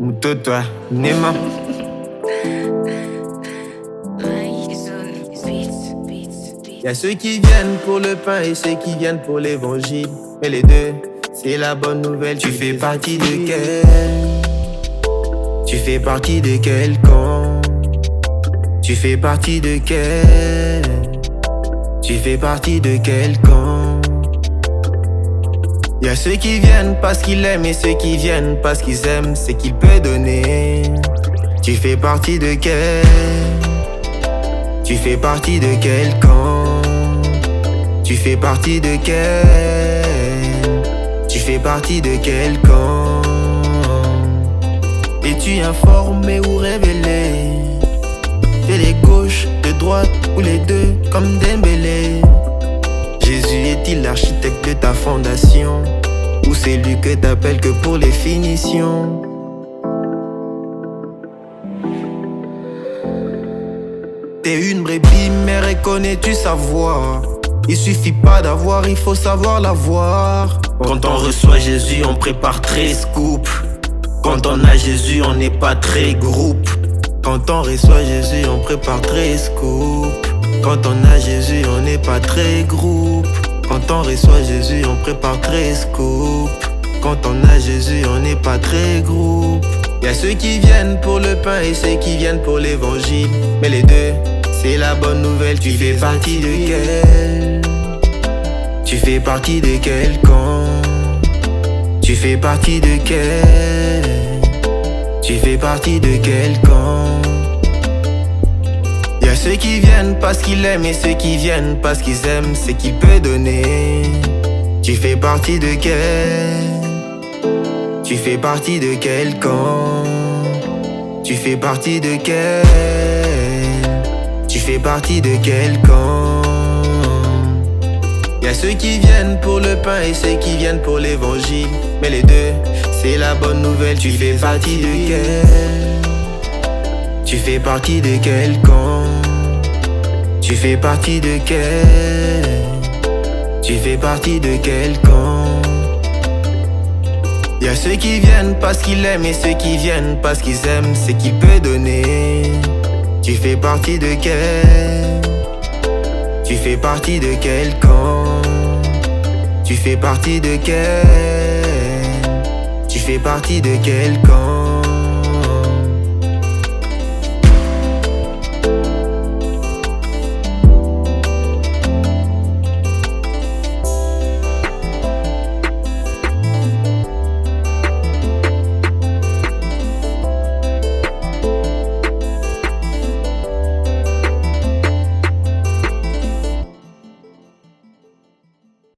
Mtoto wa Neema. Y'a ceux qui viennent pour le pain et ceux qui viennent pour l'évangile. Mais les deux, c'est la bonne nouvelle. Tu fais partie de quel? Tu fais partie de quel camp? Tu fais partie de quel? Tu fais partie de quel camp? Y'a ceux qui viennent parce qu'ils l'aiment et ceux qui viennent parce qu'ils aiment ce qu'il peut donner. Tu fais partie de quel? Tu fais partie de quel camp? Tu fais partie de quel? Tu fais partie de quel camp? Es-tu informé ou révélé? T'es les gauches, de droite ou les deux comme Dembélé? Jésus est-il l'architecte de ta fondation? Ou c'est lui que t'appelles que pour les finitions? T'es une brebis, mais reconnais-tu sa voix? Il suffit pas d'avoir, il faut savoir la voir. Quand on reçoit Jésus, on prépare 13 coupes. Quand on a Jésus, on n'est pas très groupe. Quand on reçoit Jésus, on prépare 13 coupes. Quand on a Jésus, on n'est pas très groupe. Quand on reçoit Jésus, on prépare 13 coupes. Quand on a Jésus, on n'est pas très groupe. Y'a ceux qui viennent pour le pain et ceux qui viennent pour l'évangile. Mais les deux, c'est la bonne nouvelle. Tu fais partie de quel? Tu fais partie de quel camp? Tu fais partie de quel? Tu fais partie de quel camp? Y'a ceux qui viennent parce qu'ils l'aiment et ceux qui viennent parce qu'ils aiment ce qu'il peut donner. Tu fais partie de quel? Tu fais partie de quel camp? Tu fais partie de quel? Tu fais partie de quel camp? Y'a ceux qui viennent pour le pain et ceux qui viennent pour l'évangile. Mais les deux, c'est la bonne nouvelle. Tu fais partie de quel? Tu fais partie de quel camp? Tu fais partie de quel? Tu fais partie de quel camp? Y'a ceux qui viennent parce qu'ils l'aiment et ceux qui viennent parce qu'ils aiment ce qu'il peut donner. Tu fais partie de quel? Tu fais partie de quel camp? Tu fais partie de quel? Tu fais partie de quel camp?